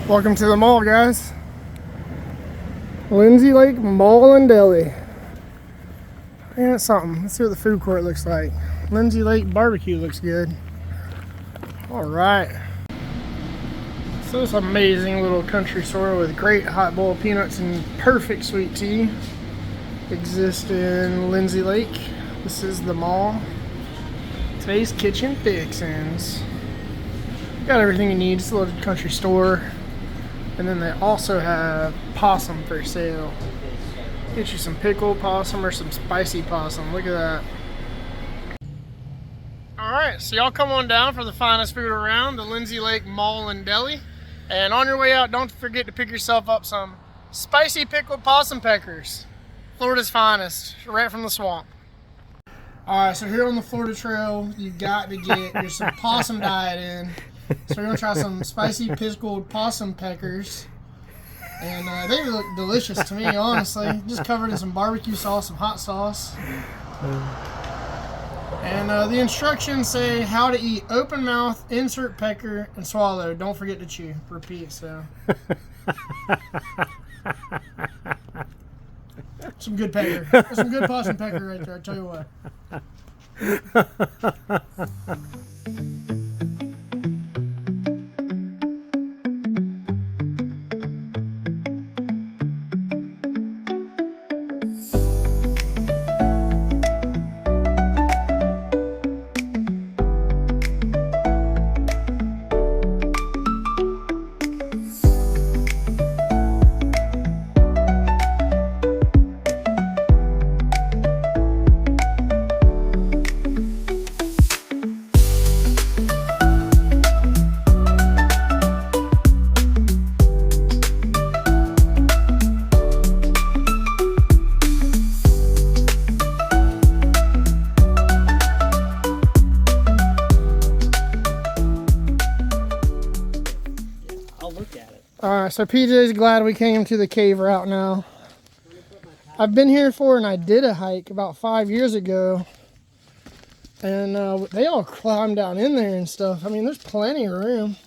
Welcome to the mall, guys. Lindsey Lake Mall and Deli. Yeah, that's something. Let's see what the food court looks like. Lindsey Lake barbecue looks good. Alright. So this amazing little country store with great hot boiled peanuts and perfect sweet tea exists in Lindsey Lake. This is the mall. Today's kitchen fixins. Got everything you need. It's a little country store. And then they also have possum for sale. Get you some pickled possum or some spicy possum. Look at that. Alright, so y'all come on down for the finest food around, the Lindsey Lake Mall and Deli. And on your way out, don't forget to pick yourself up some spicy pickled possum peckers. Florida's finest, right from the swamp. Alright, so here on the Florida Trail, you've got to get some possum diet in. So we're going to try some spicy pickled possum peckers. And they look delicious to me, honestly. Just covered in some barbecue sauce, some hot sauce. And the instructions say how to eat: open mouth, insert pecker, and swallow. Don't forget to chew. Repeat, so. Some good pecker. That's some good possum pecker right there, I tell you what. Alright, so PJ's glad we came to the cave route now. I've been here for an ididahike about 5 years ago. And they all climb down in there and stuff. I mean, there's plenty of room.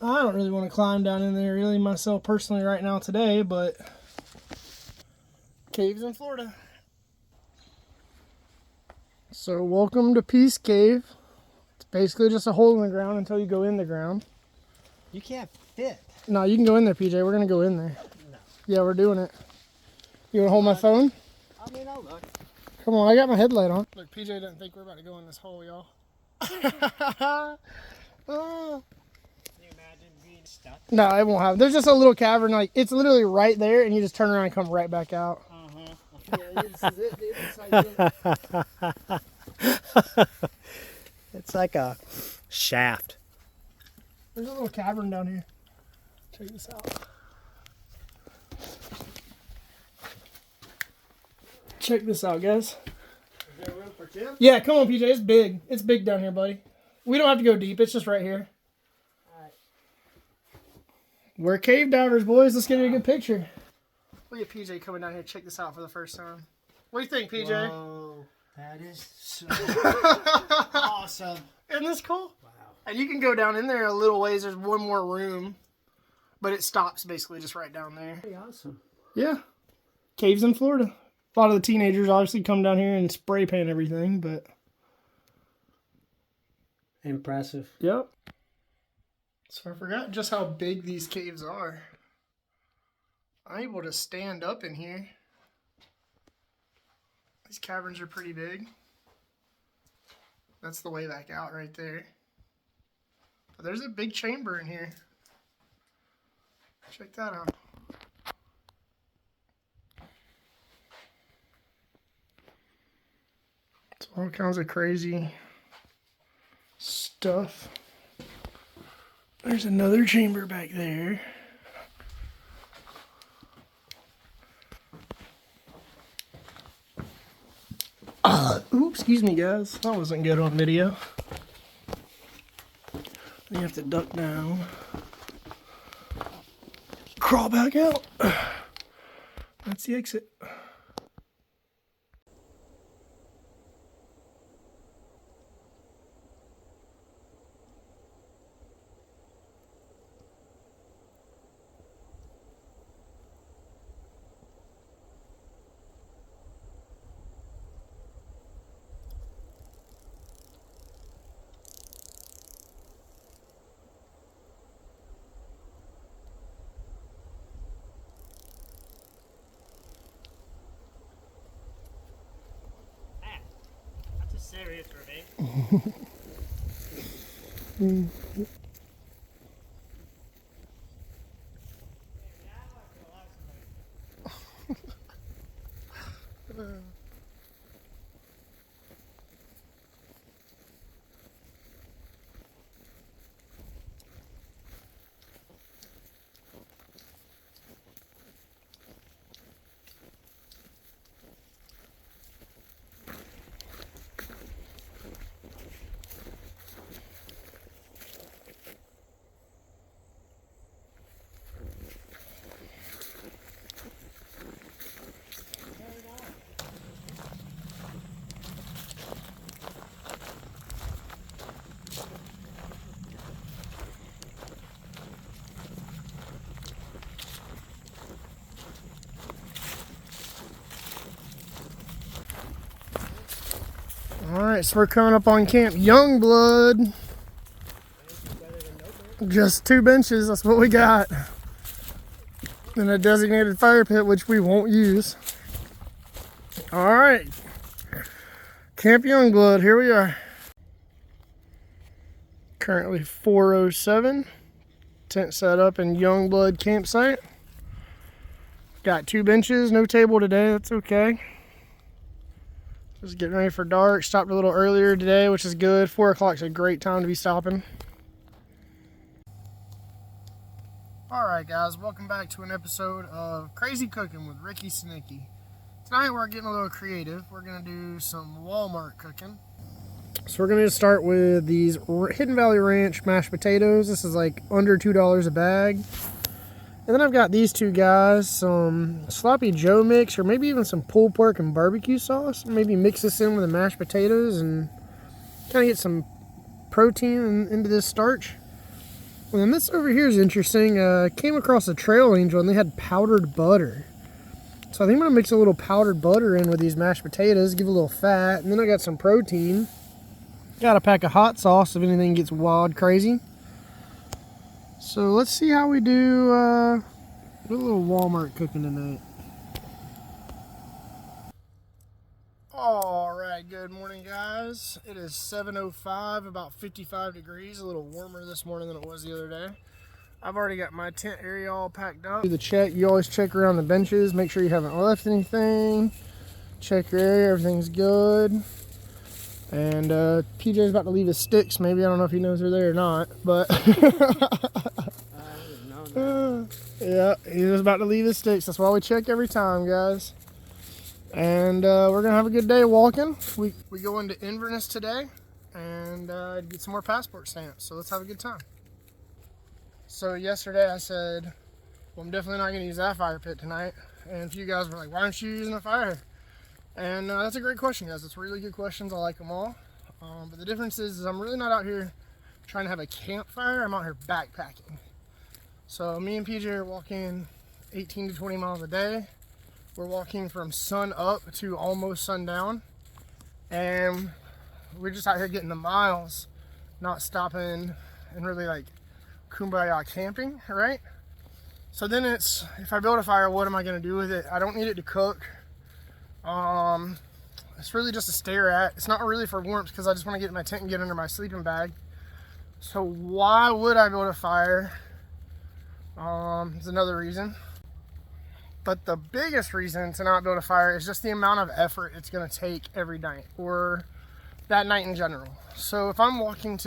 I don't really want to climb down in there really myself personally right now today, but caves in Florida. So welcome to Peace Cave. It's basically just a hole in the ground until you go in the ground. You can't fit. No, you can go in there, PJ. We're going to go in there. No. Yeah, we're doing it. You want to hold my phone? I mean, I'll look. Come on, I got my headlight on. Look, PJ doesn't think we're about to go in this hole, y'all. Can you imagine being stuck? No, it won't happen. There's just a little cavern. Like, it's literally right there, and you just turn around and come right back out. Yeah, this is it, dude. It's like it. It's like a shaft. There's a little cavern down here. Check this out. Check this out, guys. Is there room for two? Yeah, come on, PJ. It's big. It's big down here, buddy. We don't have to go deep. It's just right here. Alright. We're cave divers, boys. Let's get a good picture. Look at PJ coming down here. Check this out for the first time. What do you think, PJ? Whoa, that is so awesome. Isn't this cool? Wow. And you can go down in there a little ways. There's one more room. But it stops basically just right down there. Pretty awesome. Yeah. Caves in Florida. A lot of the teenagers obviously come down here and spray paint everything, but... Impressive. Yep. So I forgot just how big these caves are. I'm able to stand up in here. These caverns are pretty big. That's the way back out right there. But there's a big chamber in here. Check that out. It's all kinds of crazy stuff. There's another chamber back there. Oops, excuse me, guys. That wasn't good on video. You have to duck down. Crawl back out. That's the exit. Alright, so we're coming up on Camp Youngblood. Just 2 benches, that's what we got. And a designated fire pit, which we won't use. Alright. Camp Youngblood, here we are. Currently 4:07. Tent set up in Youngblood campsite. Got 2 benches, no table today, that's okay. Just getting ready for dark. Stopped a little earlier today, which is good. 4 o'clock is a great time to be stopping. Alright guys, welcome back to an episode of Crazy Cooking with Ricky Snicky. Tonight we're getting a little creative. We're going to do some Walmart cooking. So we're going to start with these Hidden Valley Ranch mashed potatoes. This is like under $2 a bag. And then I've got these 2 guys, some Sloppy Joe mix, or maybe even some pulled pork and barbecue sauce. Maybe mix this in with the mashed potatoes and kind of get some protein into this starch. And then this over here is interesting. Came across a Trail Angel and they had powdered butter. So I think I'm going to mix a little powdered butter in with these mashed potatoes, give a little fat. And then I got some protein. Got a pack of hot sauce if anything gets wild crazy. So let's see how we do a little Walmart cooking tonight. Alright, good morning guys. It is 7:05, about 55 degrees, a little warmer this morning than it was the other day. I've already got my tent area all packed up. Do the check, you always check around the benches, make sure you haven't left anything. Check your area, everything's good. And PJ's about to leave his sticks, maybe. I don't know if he knows they're there or not, but yeah, he was about to leave his sticks. That's why we check every time, guys. And we're gonna have a good day walking. We go into Inverness today and get some more passport stamps. So let's have a good time. So yesterday I said, well, I'm definitely not gonna use that fire pit tonight. And a few guys were like, why aren't you using the fire? And that's a great question, guys. It's really good questions. I like them all. But the difference is I'm really not out here trying to have a campfire. I'm out here backpacking. So me and PJ are walking 18 to 20 miles a day. We're walking from sun up to almost sundown. And we're just out here getting the miles, not stopping and really like kumbaya camping, right? So then it's, if I build a fire, what am I going to do with it? I don't need it to cook. It's really just to stare at. It's not really for warmth because I just want to get in my tent and get under my sleeping bag. So why would I build a fire? Is another reason. But the biggest reason to not build a fire is just the amount of effort it's going to take every night, or that night in general. So if I'm walking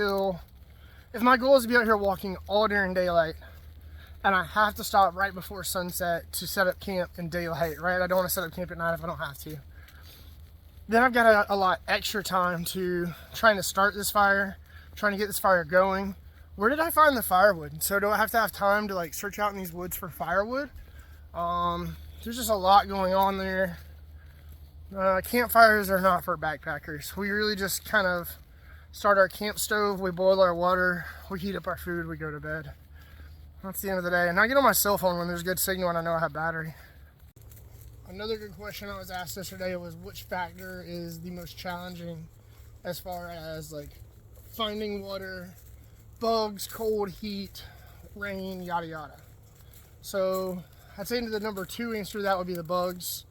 if my goal is to be out here walking all during daylight, and I have to stop right before sunset to set up camp in daylight, right? I don't want to set up camp at night if I don't have to. Then I've got a lot extra time to trying to start this fire, trying to get this fire going. Where did I find the firewood? So do I have to have time to like search out in these woods for firewood? There's just a lot going on there. Campfires are not for backpackers. We really just kind of start our camp stove, we boil our water, we heat up our food, we go to bed. That's the end of the day. And I get on my cell phone when there's good signal and I know I have battery. Another good question I was asked yesterday was which factor is the most challenging as far as like finding water, bugs, cold, heat, rain, yada yada. So I'd say the number 2 answer to that would be the bugs.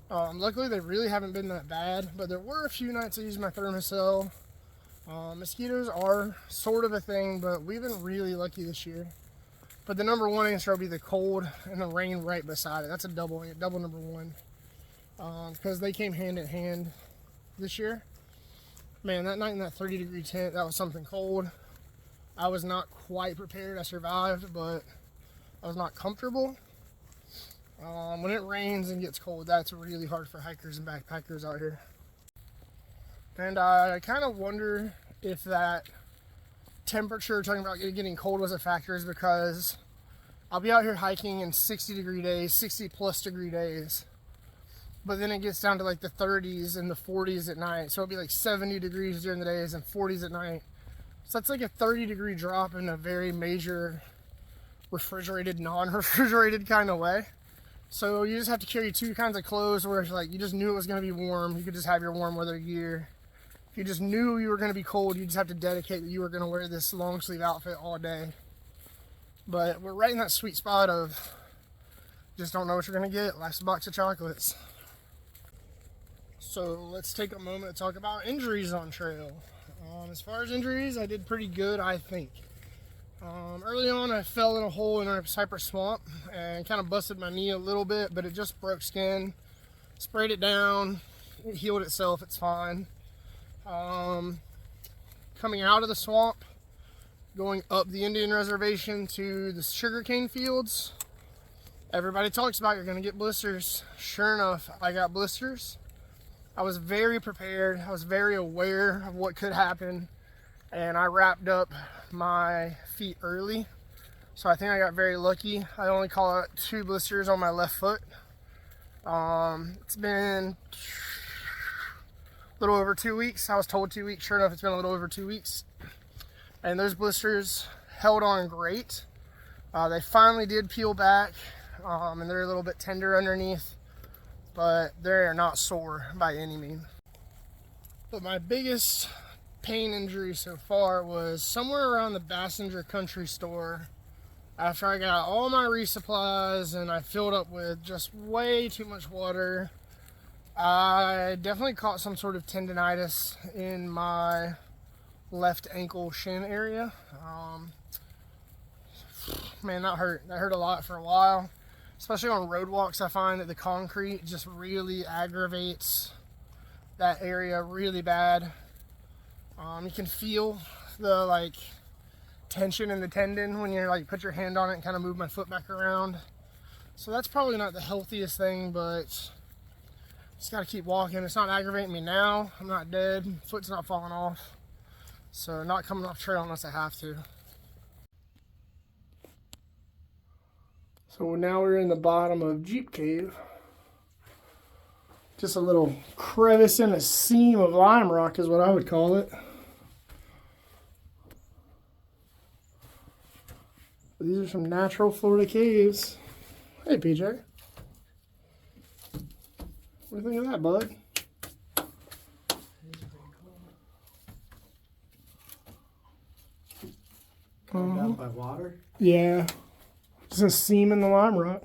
Luckily they really haven't been that bad, but there were a few nights I used my thermocell Mosquitoes are sort of a thing, but we've been really lucky this year. But the number one answer will be the cold and the rain right beside it. That's a double number one. Because they came hand in hand this year. Man, that night in that 30-degree tent, that was something cold. I was not quite prepared. I survived, but I was not comfortable. When it rains and gets cold, that's really hard for hikers and backpackers out here. And I kind of wonder if that temperature, talking about getting cold, was a factor, is because I'll be out here hiking in 60-degree days, 60+ degree days, but then it gets down to like the 30s and the 40s at night. So it'll be like 70 degrees during the days and 40s at night. So that's like a 30-degree drop in a very major refrigerated, non-refrigerated kind of way. So you just have to carry two kinds of clothes where it's like you just knew it was going to be warm. You could just have your warm weather gear. If you just knew you were going to be cold, you just have to dedicate that you were going to wear this long sleeve outfit all day. But we're right in that sweet spot of just don't know what you're going to get. Life's a box of chocolates. So let's take a moment to talk about injuries on trail. As far as injuries, I did pretty good, I think. Early on, I fell in a hole in a cypress swamp and kind of busted my knee a little bit, but it just broke skin. Sprayed it down, it healed itself, it's fine. Coming out of the swamp, going up the Indian reservation to the sugarcane fields, everybody talks about you're going to get blisters. Sure enough, I got blisters. I was very prepared. I was very aware of what could happen, and I wrapped up my feet early. So I think I got very lucky. I only caught 2 blisters on my left foot. It's been a little over 2 weeks. I was told 2 weeks. Sure enough, it's been a little over 2 weeks. And those blisters held on great. They finally did peel back, and they're a little bit tender underneath, but they're not sore by any means. But my biggest pain injury so far was somewhere around the Passenger Country store. After I got all my resupplies and I filled up with just way too much water, I definitely caught some sort of tendonitis in my left ankle shin area. Man, that hurt. That hurt a lot for a while. Especially on road walks, I find that the concrete just really aggravates that area really bad. You can feel the tension in the tendon when you put your hand on it and kind of move my foot back around. So that's probably not the healthiest thing, but just got to keep walking. It's not aggravating me now. I'm not dead. Foot's not falling off. So not coming off trail unless I have to. So now we're in the bottom of Jeep Cave. Just a little crevice in a seam of lime rock is what I would call it. These are some natural Florida caves. Hey, PJ. What do you think of that, bud? Down by water? Yeah. Just a seam in the lime rock.